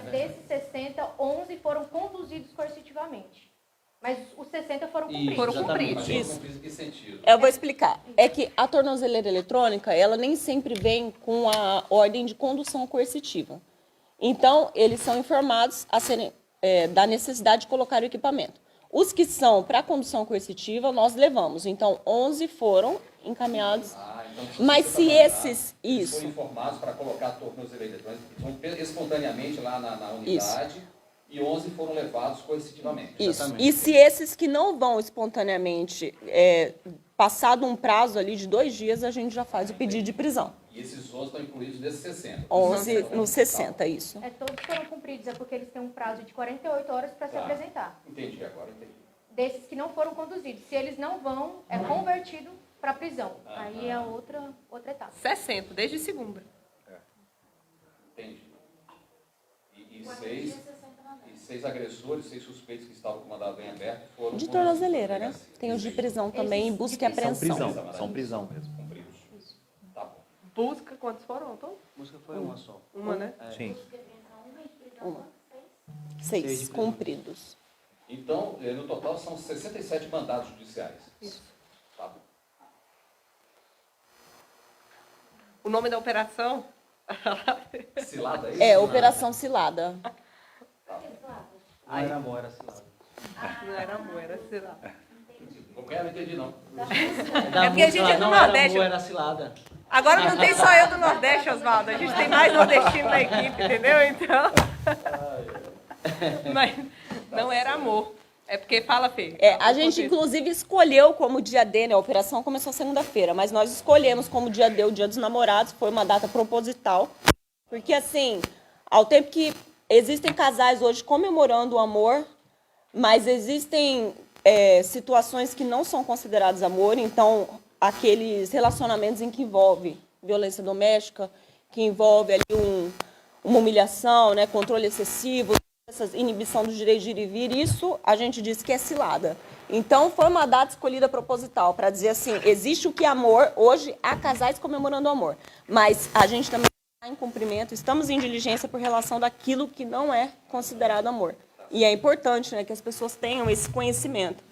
Mas desses 60, 11 foram conduzidos coercitivamente. Mas os 60 foram cumpridos. Foram cumpridos. Isso. Em que sentido? Eu vou explicar. É que a tornozeleira eletrônica, ela nem sempre vem com a ordem de condução coercitiva. Então, eles são informados da necessidade de colocar o equipamento. Os que são para condução coercitiva, nós levamos. Então, 11 foram encaminhados. Então, mas se esses... Eles Isso. foram informados para colocar a tornozeleira eletrônica espontaneamente lá na unidade. Isso. E 11 foram levados coercitivamente. Isso. Exatamente. E se esses que não vão espontaneamente, passado um prazo ali de 2 dias, a gente já faz o pedido de prisão. E esses 11 estão incluídos nesses 60? 11 nos 60, isso. Todos foram cumpridos, é porque eles têm um prazo de 48 horas para se apresentar. Entendi, agora entendi. Desses que não foram conduzidos. Se eles não vão, é convertido para prisão. Aí é outra etapa. 60, desde segunda. Entendi. E seis agressores, 6 suspeitos que estavam com o mandado em aberto foram... De tornozeleira, né? Tem os de prisão também, em busca e apreensão. São prisão mesmo. Cumpridos. Tá bom. Busca, quantos foram? Então? Busca foi uma só. Uma, né? Sim. 6 cumpridos. Então, no total, são 67 mandados judiciais. Isso. Tá bom. O nome da operação? Cilada, é isso? É, Operação Cilada. Não era amor, era cilada. Não era amor, era cilada. Não entendi, não. É porque a gente é do Nordeste. Não era cilada. Agora não tem só eu do Nordeste, Oswaldo. A gente tem mais nordestino na equipe, entendeu? Então... Mas não era amor. É porque fala, Fê. A gente, inclusive, escolheu como dia D, né? A operação começou segunda-feira, mas nós escolhemos como dia D o Dia dos Namorados, foi uma data proposital. Porque, assim, ao tempo que existem casais hoje comemorando o amor, mas existem situações que não são consideradas amor, então, aqueles relacionamentos em que envolve violência doméstica, que envolve ali uma humilhação, né? Controle excessivo, essa inibição do direito de ir e vir, isso a gente disse que é cilada. Então, foi uma data escolhida proposital para dizer assim, existe o que é amor, hoje há casais comemorando o amor, mas a gente também está em cumprimento, estamos em diligência por relação daquilo que não é considerado amor. E é importante, né, que as pessoas tenham esse conhecimento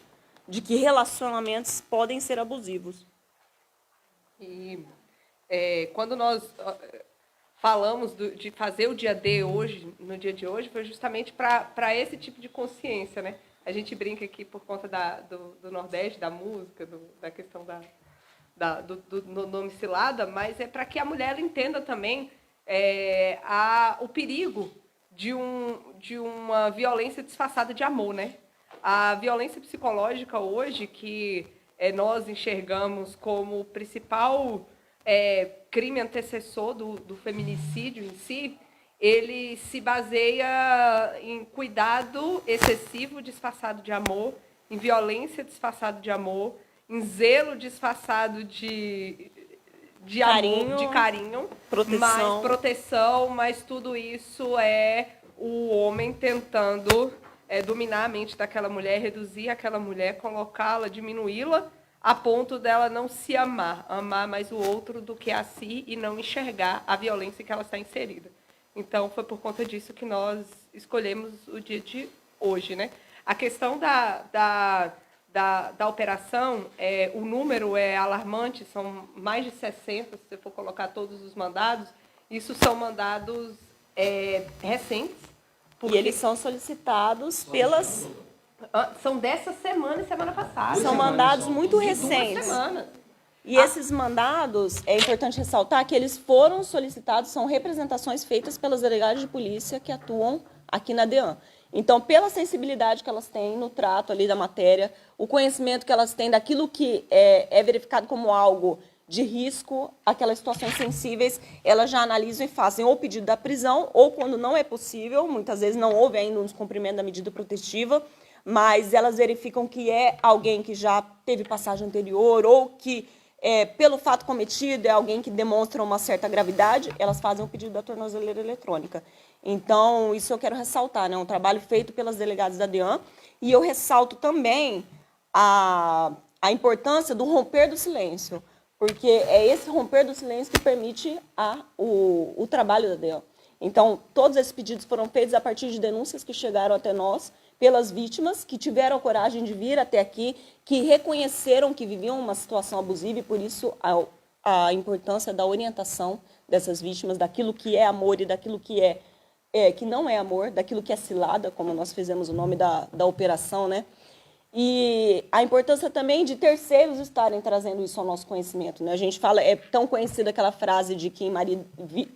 de que relacionamentos podem ser abusivos. E quando nós... falamos de fazer o dia D hoje, no dia de hoje, foi justamente para esse tipo de consciência, né? A gente brinca aqui por conta do Nordeste, da música, da questão do nome cilada, mas é para que a mulher entenda também o perigo de uma violência disfarçada de amor, né? A violência psicológica hoje, que nós enxergamos como o principal... crime antecessor do feminicídio em si, ele se baseia em cuidado excessivo disfarçado de amor, em violência disfarçado de amor, em zelo disfarçado de carinho, amor, de carinho, proteção, mas tudo isso é o homem tentando dominar a mente daquela mulher, reduzir aquela mulher, colocá-la, diminuí-la, a ponto dela não se amar mais o outro do que a si e não enxergar a violência que ela está inserida. Então, foi por conta disso que nós escolhemos o dia de hoje, né? A questão da operação, o número é alarmante, são mais de 60, se você for colocar todos os mandados. Isso são mandados recentes. E eles são solicitados pelas... São dessa semana e semana passada. São mandados muito recentes. 2 semanas. E esses mandados, é importante ressaltar que eles foram solicitados, são representações feitas pelas delegadas de polícia que atuam aqui na DEAN. Então, pela sensibilidade que elas têm no trato ali da matéria, o conhecimento que elas têm daquilo que é verificado como algo de risco, aquelas situações sensíveis, elas já analisam e fazem ou pedido da prisão, ou quando não é possível, muitas vezes não houve ainda um descumprimento da medida protetiva, mas elas verificam que é alguém que já teve passagem anterior ou que, pelo fato cometido, é alguém que demonstra uma certa gravidade, elas fazem o pedido da tornozeleira eletrônica. Então, isso eu quero ressaltar, né? Um trabalho feito pelas delegadas da DEAN, e eu ressalto também a importância do romper do silêncio, porque é esse romper do silêncio que permite o trabalho da DEAN. Então, todos esses pedidos foram feitos a partir de denúncias que chegaram até nós, pelas vítimas, que tiveram a coragem de vir até aqui, que reconheceram que viviam uma situação abusiva e, por isso, a importância da orientação dessas vítimas, daquilo que é amor e daquilo que que não é amor, daquilo que é cilada, como nós fizemos o nome da operação, né? E a importância também de terceiros estarem trazendo isso ao nosso conhecimento, né? A gente fala, é tão conhecida aquela frase de que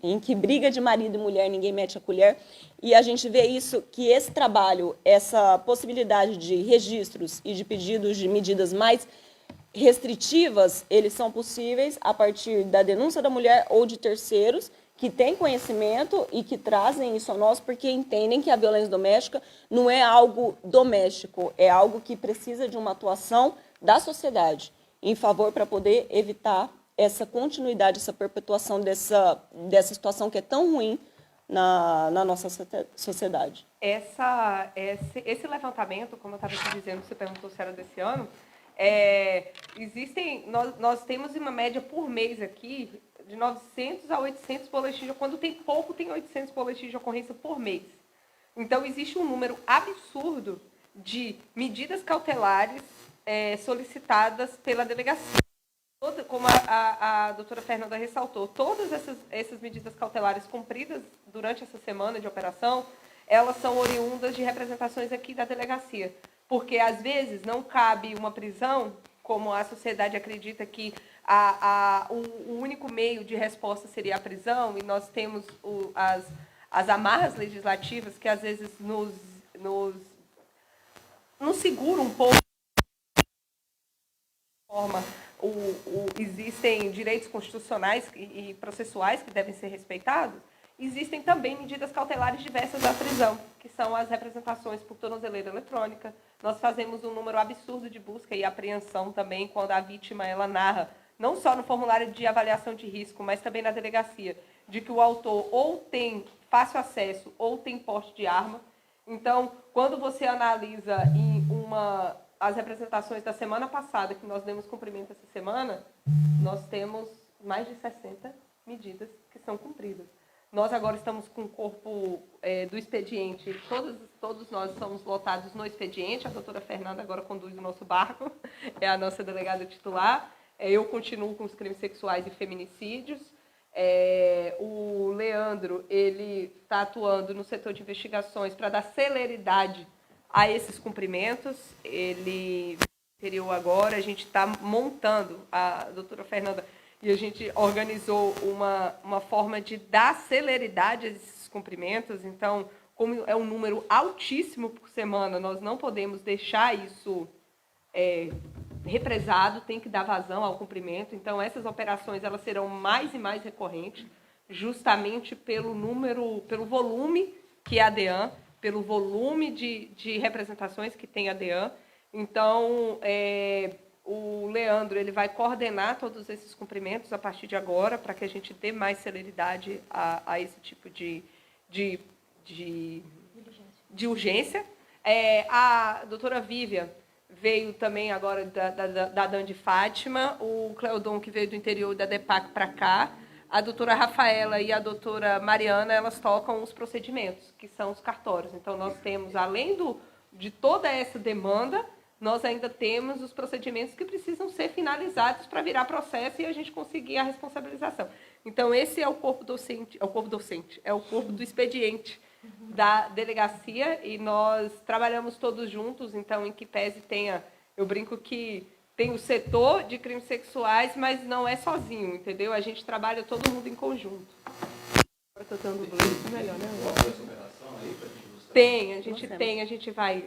em que briga de marido e mulher ninguém mete a colher, e a gente vê isso, que esse trabalho, essa possibilidade de registros e de pedidos de medidas mais restritivas, eles são possíveis a partir da denúncia da mulher ou de terceiros que têm conhecimento e que trazem isso a nós porque entendem que a violência doméstica não é algo doméstico, é algo que precisa de uma atuação da sociedade em favor para poder evitar essa continuidade, essa perpetuação dessa situação que é tão ruim na nossa sociedade. Esse levantamento, como eu estava te dizendo, você perguntou se era desse ano, nós temos uma média por mês aqui de 900 a 800 boletins, quando tem pouco, tem 800 boletins de ocorrência por mês. Então, existe um número absurdo de medidas cautelares solicitadas pela delegacia. Como a doutora Fernanda ressaltou, todas essas medidas cautelares cumpridas durante essa semana de operação, elas são oriundas de representações aqui da delegacia. Porque, às vezes, não cabe uma prisão, como a sociedade acredita que o único meio de resposta seria a prisão, e nós temos as amarras legislativas que, às vezes, nos seguram um pouco. Existem direitos constitucionais e processuais que devem ser respeitados. Existem também medidas cautelares diversas à prisão, que são as representações por tornozeleira eletrônica. Nós fazemos um número absurdo de busca e apreensão também quando a vítima ela narra, não só no formulário de avaliação de risco, mas também na delegacia, de que o autor ou tem fácil acesso ou tem porte de arma. Então, quando você analisa as representações da semana passada, que nós demos cumprimento essa semana, nós temos mais de 60 medidas que são cumpridas. Nós agora estamos com o corpo do expediente, todos nós estamos lotados no expediente, a doutora Fernanda agora conduz o nosso barco, é a nossa delegada titular, eu continuo com os crimes sexuais e feminicídios, o Leandro ele está atuando no setor de investigações para dar celeridade a esses cumprimentos, ele interior agora, a gente está montando, a doutora Fernanda, e a gente organizou uma forma de dar celeridade a esses cumprimentos. Então, como é um número altíssimo por semana, nós não podemos deixar isso represado, tem que dar vazão ao cumprimento. Então, essas operações elas serão mais e mais recorrentes, justamente pelo volume que é a DEAN, pelo volume de representações que tem a DEAN. Então, o Leandro ele vai coordenar todos esses cumprimentos a partir de agora, para que a gente dê mais celeridade a esse tipo de urgência. A doutora Vívia veio também agora da DAN de Fátima, o Cleodon, que veio do interior da DEPAC para cá, a doutora Rafaela e a doutora Mariana, elas tocam os procedimentos, que são os cartórios. Então, nós temos, além de toda essa demanda, nós ainda temos os procedimentos que precisam ser finalizados para virar processo e a gente conseguir a responsabilização. Então, esse é o corpo docente, é o corpo do expediente da delegacia, e nós trabalhamos todos juntos, então, em que pese tenha, eu brinco que tem o setor de crimes sexuais, mas não é sozinho, entendeu? A gente trabalha todo mundo em conjunto. Agora estou dando o melhor, né? Tem, a gente vai...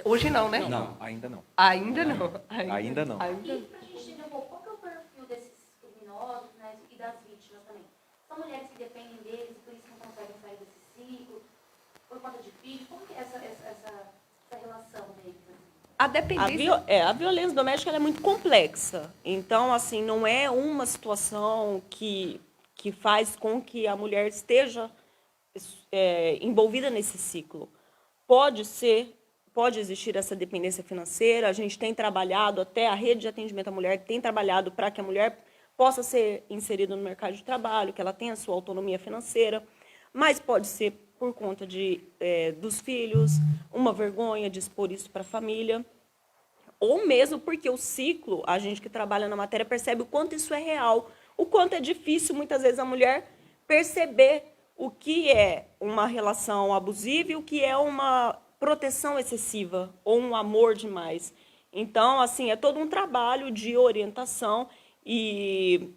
Hoje não, né? Não, ainda não. Ainda não. Ainda não. E para a gente entender um pouco, qual que é o perfil desses criminosos, né, e das vítimas também? São mulheres que dependem deles e por isso não conseguem sair desse ciclo? Por conta de filhos? Como que é essa relação deles? A dependência... A violência doméstica ela é muito complexa. Então, assim, não é uma situação que faz com que a mulher esteja envolvida nesse ciclo. Pode existir essa dependência financeira. A gente tem trabalhado, até a rede de atendimento à mulher tem trabalhado para que a mulher possa ser inserida no mercado de trabalho, que ela tenha sua autonomia financeira, mas pode ser por conta dos filhos, uma vergonha de expor isso para a família, ou mesmo porque o ciclo, a gente que trabalha na matéria percebe o quanto isso é real, o quanto é difícil, muitas vezes, a mulher perceber o que é uma relação abusiva e o que é uma proteção excessiva ou um amor demais. Então, assim, é todo um trabalho de orientação e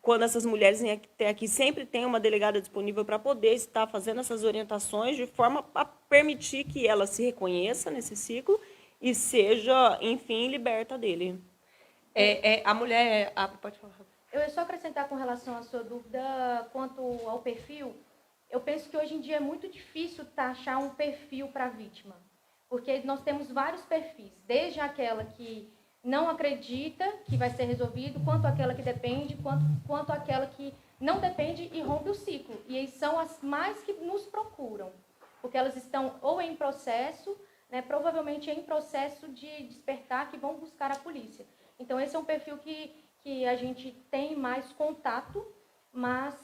quando essas mulheres vêm até aqui, sempre tem uma delegada disponível para poder estar fazendo essas orientações de forma a permitir que ela se reconheça nesse ciclo e seja, enfim, liberta dele. A mulher... pode falar. Eu ia só acrescentar com relação à sua dúvida quanto ao perfil. Eu penso que hoje em dia é muito difícil achar um perfil para a vítima, porque nós temos vários perfis, desde aquela que não acredita que vai ser resolvido, quanto aquela que depende, quanto aquela que não depende e rompe o ciclo. E aí são as mais que nos procuram, porque elas estão ou em processo, né, provavelmente em processo de despertar, que vão buscar a polícia. Então, esse é um perfil que a gente tem mais contato, mas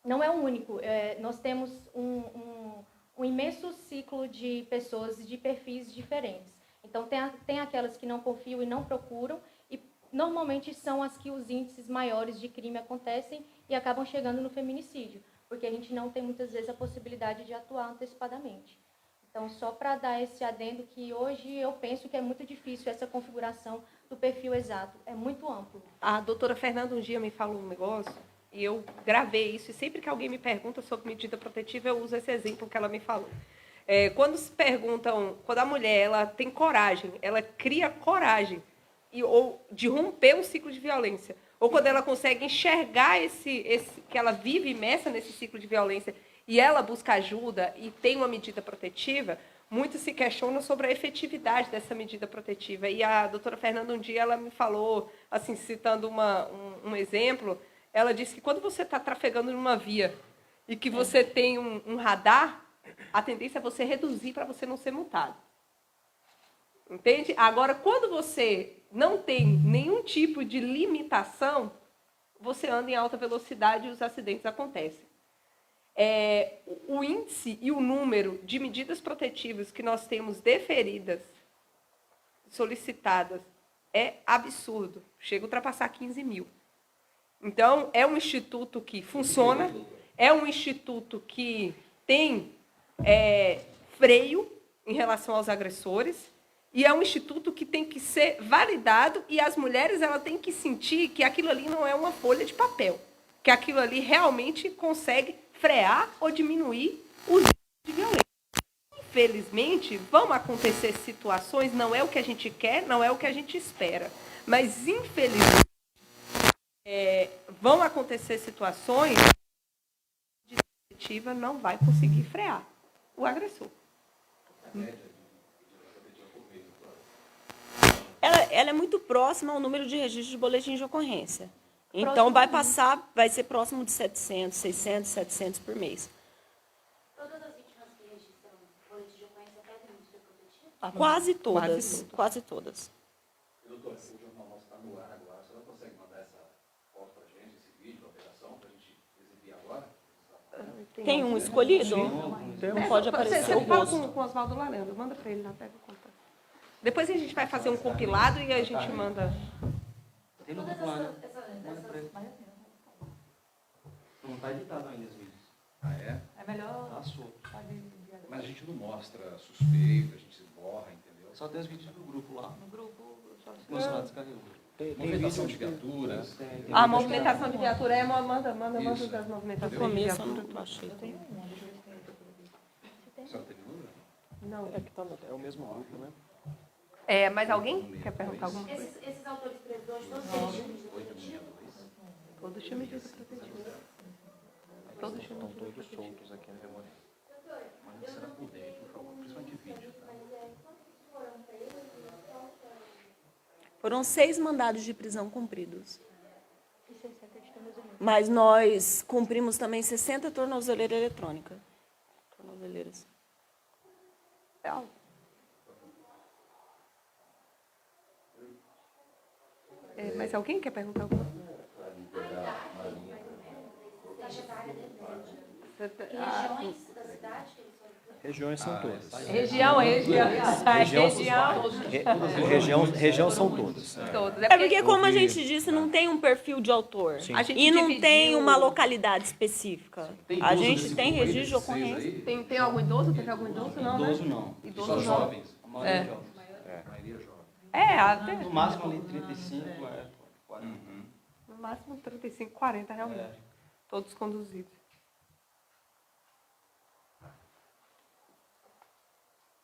não é o único. Nós temos um imenso ciclo de pessoas de perfis diferentes. Então, tem aquelas que não confiam e não procuram, e normalmente são as que os índices maiores de crime acontecem e acabam chegando no feminicídio, porque a gente não tem muitas vezes a possibilidade de atuar antecipadamente. Então, só para dar esse adendo que hoje eu penso que é muito difícil essa configuração do perfil exato, é muito amplo. A doutora Fernanda um dia me falou um negócio, e eu gravei isso, e sempre que alguém me pergunta sobre medida protetiva, eu uso esse exemplo que ela me falou. Quando se perguntam, quando a mulher ela tem coragem, ela cria coragem ou de romper um ciclo de violência, ou quando ela consegue enxergar que ela vive imersa nesse ciclo de violência e ela busca ajuda e tem uma medida protetiva, muito se questiona sobre a efetividade dessa medida protetiva. E a doutora Fernanda, um dia, ela me falou, assim, citando um exemplo, ela disse que quando você está trafegando numa via e que você tem um radar, a tendência é você reduzir para você não ser multado. Entende? Agora, quando você não tem nenhum tipo de limitação, você anda em alta velocidade e os acidentes acontecem. O índice e o número de medidas protetivas que nós temos deferidas, solicitadas, é absurdo. Chega a ultrapassar 15 mil. Então, é um instituto que funciona, é um instituto que tem freio em relação aos agressores, e é um instituto que tem que ser validado, e as mulheres ela têm que sentir que aquilo ali não é uma folha de papel, que aquilo ali realmente consegue frear ou diminuir os índices de violência. Infelizmente, vão acontecer situações, não é o que a gente quer, não é o que a gente espera, mas, infelizmente, vão acontecer situações que a protetiva não vai conseguir frear o agressor. Ela é muito próxima ao número de registros de boletim de ocorrência. Então, vai ser próximo de 700, 600, 700 por mês. Todas as vítimas que registram boletim de ocorrência pedem medida protetiva? Quase todas. Doutor, o Jornal Nosso está no ar agora. A senhora consegue mandar essa foto para a gente, esse vídeo, a operação, para a gente exibir agora? Tem um escolhido? Não pode aparecer o Você fala rosto. com o Oswaldo Larendo, manda para ele lá, pega o contato. Depois a gente vai fazer um compilado e a gente manda... Tem no Todas grupo lá, né? essas Não está editado ainda os vídeos. Ah, é? É melhor. Tá solto. Mas a gente não mostra suspeito, a gente borra, entendeu? Só tem os vídeos do grupo lá. No grupo, só se Funcionário descarregou. Movimentação de viaturas. A movimentação de viatura manda Isso. das No movimentações de começo eu viatura. não achei. A senhora tem número? Não. É o mesmo grupo, né? Mas alguém quer perguntar alguma coisa? Esses autores presos hoje, todos eles tinham medida protetiva? Todos tinham medida protetiva. Todos tinham Estão medida todos protetiva. soltos aqui na memória. Mas será por dentro, por favor, principalmente vídeo, tá? Foram 6 mandados de prisão cumpridos. Mas nós cumprimos também 60 tornozeleiras eletrônicas. Tornozeleiras. Mas alguém quer perguntar alguma coisa? Faixa etária depende. Que Ah, regiões da cidade que eles foram? Regiões são todas. Região são todas. todos. É porque, como a gente disse, não tem um perfil de autor. A gente E não dividiu- tem uma localidade específica. Tem A idoso gente nesse tem grupo aí, registro de desses seis ocorrência. aí? Tem algum idoso? Teve algum idoso? Não, né? Idoso não. Idoso Só não. jovens? A maioria É. é jovem. A maioria é jovem. Até. No máximo ali 35, 40. No máximo 35, 40, realmente. É. Todos conduzidos.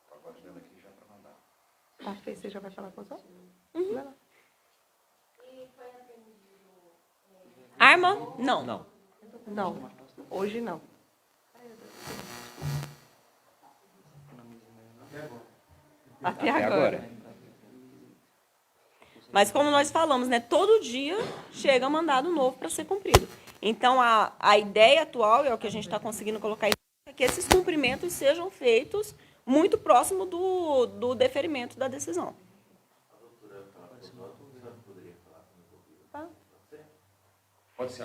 Tô aguardando aqui já para mandar. Tá, você já vai falar com os outros? Vai lá. Arma? Não. Não. Não, hoje não. Até agora. Mas como nós falamos, né, todo dia chega mandado novo para ser cumprido. Então, a ideia atual, é o que a gente está conseguindo colocar em é que esses cumprimentos sejam feitos muito próximo do deferimento da decisão. Pode ser